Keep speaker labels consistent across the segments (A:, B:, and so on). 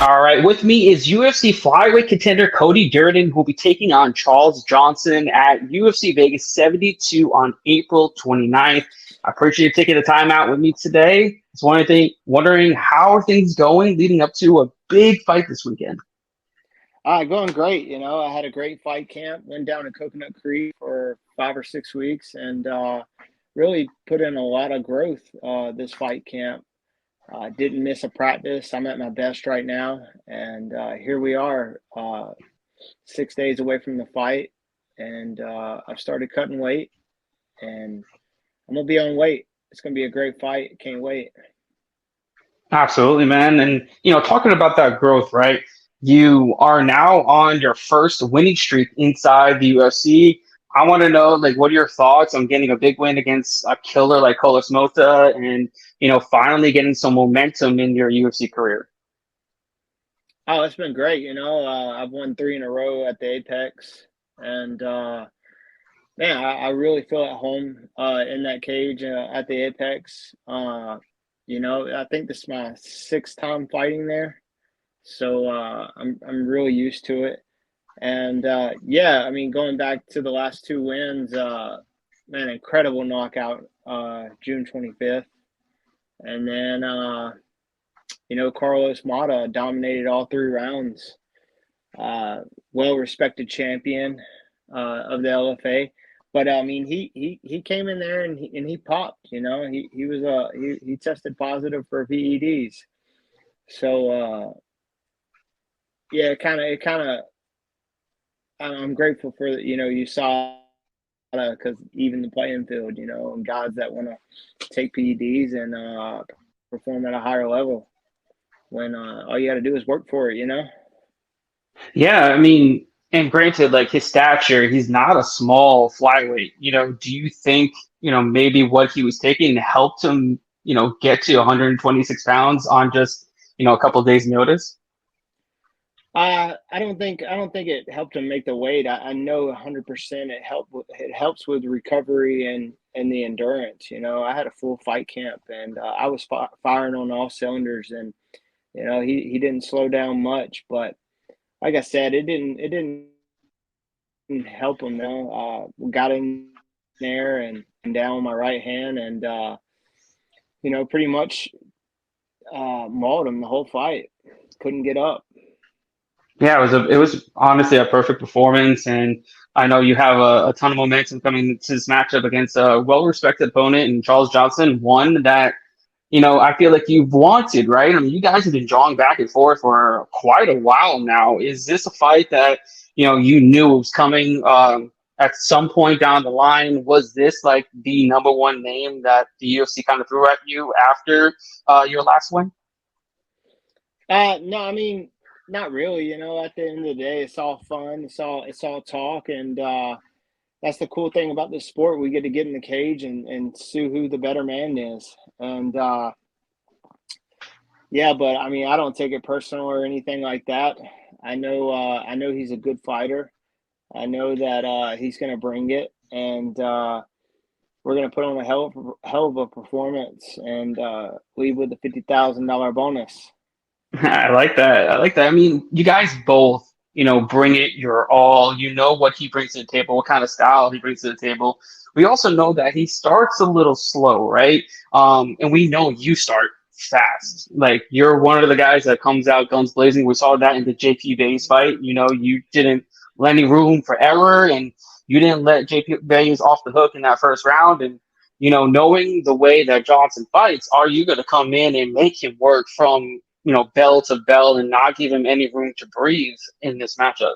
A: All right, with me is UFC flyweight contender Cody Durden, who will be taking on Charles Johnson at UFC Vegas 72 on April 29th. I appreciate you taking the time out with me today. Just wondering how are things going leading up to a big fight this weekend.
B: Going great. I had a great fight camp. Went down to Coconut Creek for 5 or 6 weeks, and really put in a lot of growth this fight camp. Didn't miss a practice. I'm at my best right now, and here we are, 6 days away from the fight, and I've started cutting weight, and I'm gonna be on weight. It's gonna be a great fight. Can't wait.
A: Absolutely, man. And, talking about that growth, right? You are now on your first winning streak inside the UFC. I want to know, like, what are your thoughts on getting a big win against a killer like Colas Mota and, finally getting some momentum in your UFC career?
B: Oh, it's been great. I've won three in a row at the Apex, and man, I really feel at home in that cage at the Apex. I think this is my sixth time fighting there, so I'm really used to it. And yeah, I mean, going back to the last two wins, man, incredible knockout June 25th, and then Carlos Mata dominated all three rounds. Well respected champion of the LFA. But I mean, he came in there and he popped. He tested positive for PEDs. So yeah, it kind of I'm grateful for you saw because even the playing field, and guys that want to take PEDs and perform at a higher level when all you got to do is work for it.
A: Yeah, I mean, and granted, like his stature, he's not a small flyweight. Do you think, maybe what he was taking helped him, get to 126 pounds on just, a couple of days' notice?
B: I don't think it helped him make the weight. I know 100% it helps with recovery and the endurance. I had a full fight camp and I was firing on all cylinders, and he didn't slow down much. But like I said, it didn't help him though. Got in there and down with my right hand, and pretty much mauled him the whole fight. Couldn't get up.
A: Yeah, it was honestly a perfect performance, and I know you have a ton of momentum coming into this matchup against a well-respected opponent in Charles Johnson, one that I feel like you've wanted, right? I mean, you guys have been drawing back and forth for quite a while now. Is this a fight that you knew was coming at some point down the line? Was this like the number one name that the UFC kind of threw at you after your last win?
B: No, I mean, not really. At the end of the day, it's all fun. It's all talk, and that's the cool thing about this sport. We get in the cage and see who the better man is. And yeah, but I mean, I don't take it personal or anything like that. I know he's a good fighter. I know that he's going to bring it, and we're going to put on a hell of a performance and leave with a $50,000 bonus.
A: I like that. I like that. I mean, you guys both, bring it your all. You know what he brings to the table, what kind of style he brings to the table. We also know that he starts a little slow, right? And we know you start fast. Like you're one of the guys that comes out guns blazing. We saw that in the JP Bays fight. You didn't let any room for error, and you didn't let JP Bays off the hook in that first round. And knowing the way that Johnson fights, are you going to come in and make him work from bell to bell and not give him any room to breathe in this matchup?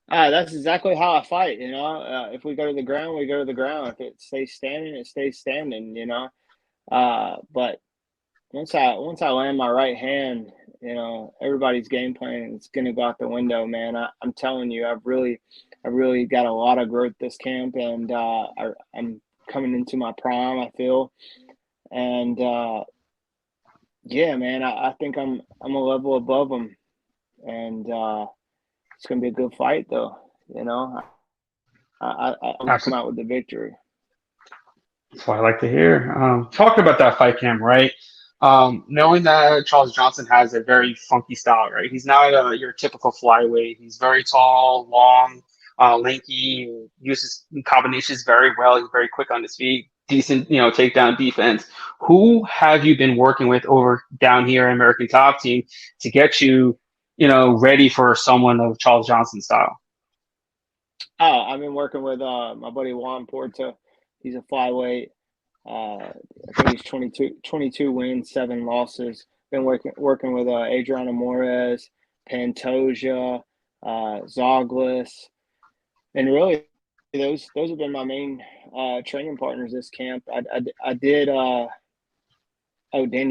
B: That's exactly how I fight. If we go to the ground, we go to the ground. If it stays standing, it stays standing. But once I land my right hand, everybody's game plan is gonna go out the window, man. I'm telling you, I really got a lot of growth this camp, and I'm coming into my prime. I feel, and yeah, man, I think I'm a level above them, and it's gonna be a good fight, though. I'm gonna come
A: Absolutely.
B: out with the victory.
A: That's what I like to hear. Talking about that fight cam, right? Knowing that Charles Johnson has a very funky style, right? He's not your typical flyweight. He's very tall, long, lanky, uses combinations very well. He's very quick on his feet, decent, takedown defense. Who have you been working with over down here in American Top Team to get you, ready for someone of Charles Johnson's style?
B: Oh, I've been working with my buddy Juan Porta. He's a flyweight. I think he's 22 wins, 7 losses. Been working with Adriano Morez, Pantoja, Zoglis, and really those have been my main training partners this camp. I did Danny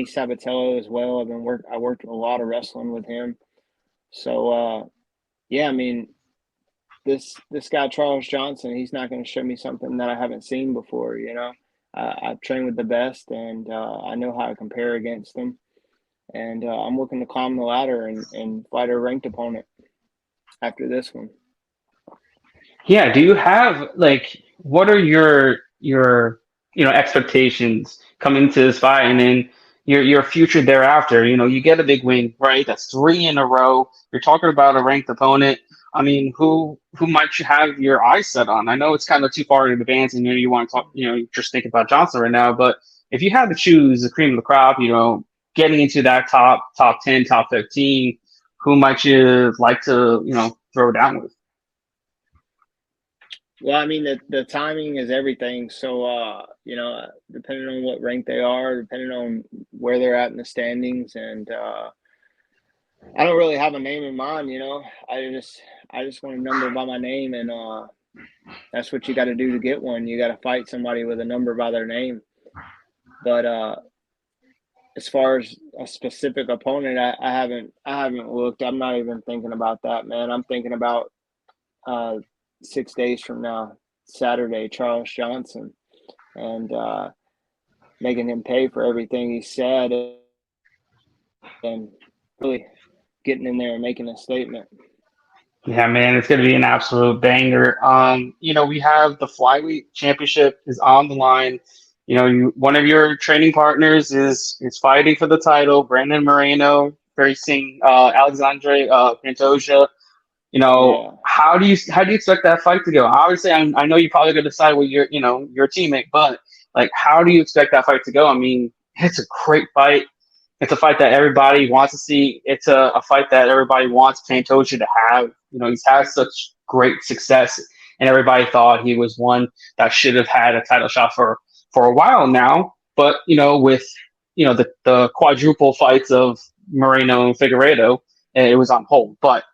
B: Sabatello as well. I worked a lot of wrestling with him. So yeah, I mean this guy Charles Johnson, he's not going to show me something that I haven't seen before. I've trained with the best, and I know how to compare against them. And I'm looking to climb the ladder and fight a ranked opponent after this one.
A: Yeah, do you have like what are your expectations coming into this fight and then your future thereafter? You get a big win, right? That's three in a row. You're talking about a ranked opponent. I mean, who might you have your eyes set on? I know it's kind of too far in advance and you want to talk, you're just thinking about Johnson right now, but if you had to choose the cream of the crop, getting into that top 10, top 15, who might you like to, throw down with?
B: Well, I mean the timing is everything. So depending on what rank they are, depending on where they're at in the standings, and I don't really have a name in mind. I just want a number by my name, and that's what you got to do to get one. You got to fight somebody with a number by their name. But as far as a specific opponent, I haven't looked. I'm not even thinking about that, man. I'm thinking about 6 days from now, Saturday, Charles Johnson, and making him pay for everything he said, and really getting in there and making a statement.
A: Yeah, man, it's going to be an absolute banger. We have the flyweight championship is on the line. One of your training partners is fighting for the title. Brandon Moreno facing Alexandre Pantoja.
B: Yeah.
A: How do you expect that fight to go? Obviously, I know you're probably going to decide with your teammate, but like, how do you expect that fight to go? I mean, it's a great fight. It's a fight that everybody wants to see. It's a fight that everybody wants Pantoja to have. He's had such great success, and everybody thought he was one that should have had a title shot for a while now. But with the quadruple fights of Moreno and Figueiredo, it was on hold. But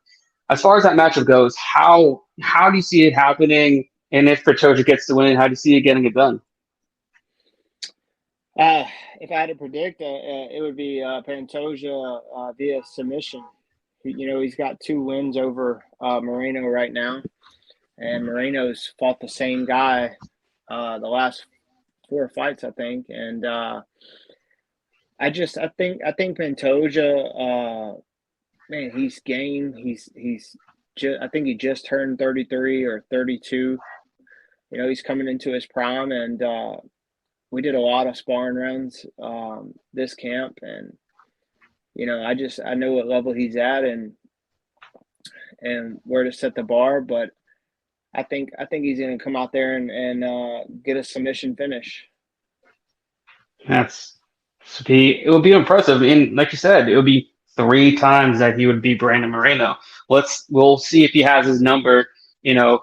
A: as far as that matchup goes, how do you see it happening? And if Pantoja gets the win, how do you see it getting it done?
B: Uh, if I had to predict, it would be Pantoja via submission. He's got 2 wins over Moreno right now, and Moreno's fought the same guy the last 4 fights, I think. And I think Pantoja, man, he's game. I think he just turned 33 or 32. He's coming into his prime, and we did a lot of sparring rounds this camp, and I know what level he's at, and where to set the bar. But I think he's going to come out there and get a submission finish.
A: That's it would be impressive. And like you said, it would be three times that he would beat Brandon Moreno. We'll see if he has his number,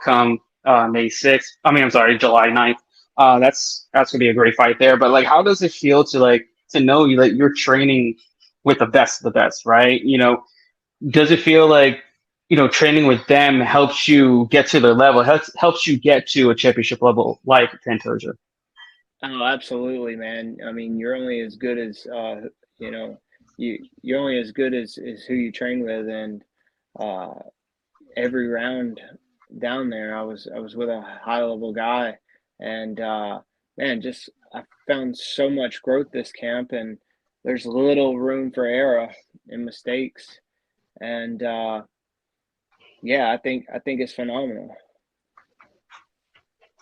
A: come May 6th. I mean, I'm sorry, July 9th. That's gonna be a great fight there. But like, how does it feel to know you that you're training with the best of the best, right? Does it feel like training with them helps you get to their level, helps you get to a championship level like Pantoja?
B: Oh, absolutely, man. I mean, you're only as good as you know, you're only as good as who you train with, and uh, every round down there, I was with a high level guy, and man, just I found so much growth this camp, and there's little room for error and mistakes, and yeah, I think it's phenomenal.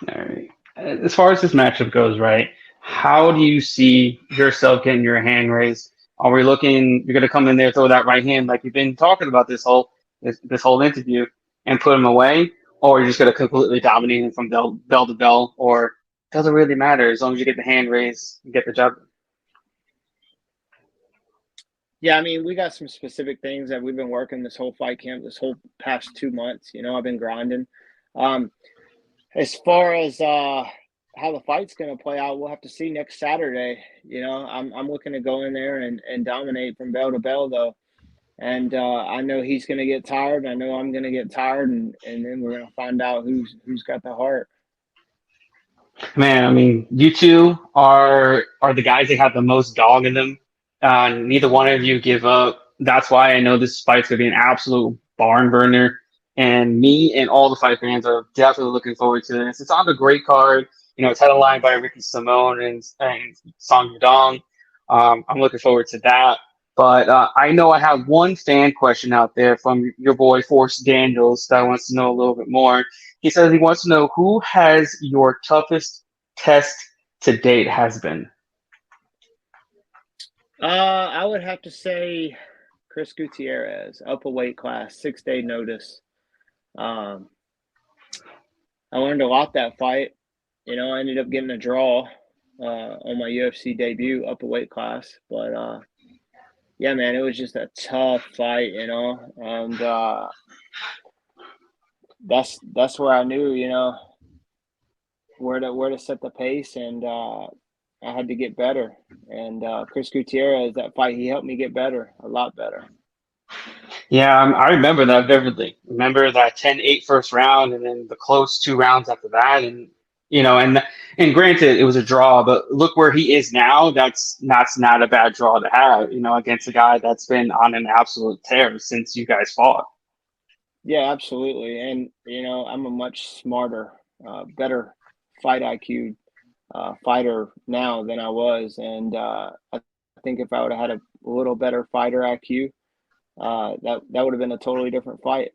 A: All right. As far as this matchup goes, right? how do you see yourself getting your hand raised? Are we looking? You're gonna come in there, throw that right hand like you've been talking about this whole interview, and put him away, or you're just gonna completely dominate him from bell to bell, or doesn't really matter as long as you get the hand raised and get the job.
B: Yeah, I mean, we got some specific things that we've been working this whole fight camp, this whole past 2 months. I've been grinding. Um, as far as how the fight's going to play out, we'll have to see next Saturday. I'm looking to go in there and dominate from bell to bell, though. And I know he's going to get tired. I know I'm going to get tired, and then we're going to find out who's got the heart.
A: Man, I mean, you two are the guys that have the most dog in them. Neither one of you give up. That's why I know this fight's gonna be an absolute barn burner. And me and all the fight fans are definitely looking forward to this. It's on the great card. It's headlined by Ricky Simone and Song Yudong. I'm looking forward to that. But I know I have one fan question out there from your boy Forrest Daniels that wants to know a little bit more. He says he wants to know who has your toughest test to date has been.
B: I would have to say Chris Gutierrez, up a weight class, 6 day notice. Um, I learned a lot that fight. I ended up getting a draw on my UFC debut, up a weight class. But yeah, man, it was just a tough fight, and that's where I knew, where to set the pace, and I had to get better. And Chris Gutierrez, that fight, he helped me get better, a lot better.
A: Yeah, I remember that vividly. Remember that 10-8 first round, and then the close 2 rounds after that, and and granted it was a draw, but look where he is now. That's not a bad draw to have, against a guy that's been on an absolute tear since you guys fought.
B: Yeah, absolutely. And I'm a much smarter, better fight IQ fighter now than I was, and I think if I would have had a little better fighter IQ, that would have been a totally different fight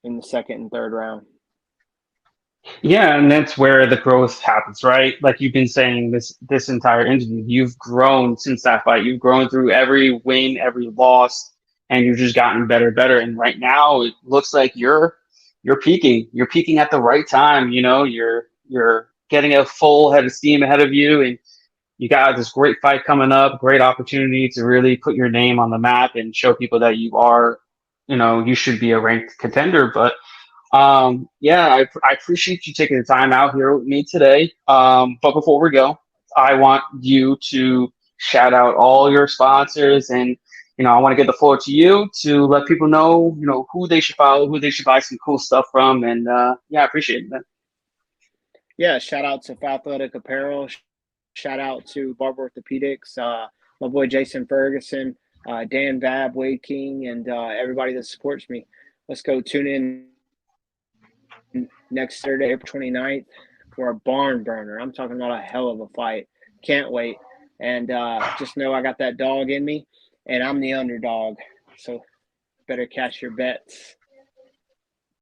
B: in the second and third round.
A: Yeah, and that's where the growth happens, right? Like you've been saying this entire interview, you've grown since that fight. You've grown through every win, every loss, and you've just gotten better and better. And right now, it looks like you're peaking. You're peaking at the right time. You're getting a full head of steam ahead of you, and you got this great fight coming up, great opportunity to really put your name on the map and show people that you are, you should be a ranked contender. But yeah, I appreciate you taking the time out here with me today. But before we go, I want you to shout out all your sponsors, and I want to give the floor to you to let people know, who they should follow, who they should buy some cool stuff from, and yeah, I appreciate it, man.
B: Yeah, shout out to Athletic Apparel. Shout out to Barber Orthopedics, my boy Jason Ferguson, Dan Vab, Wade King, and everybody that supports me. Let's go tune in next Saturday, April 29th, for a barn burner. I'm talking about a hell of a fight. Can't wait. And just know I got that dog in me, and I'm the underdog. So better cash your bets.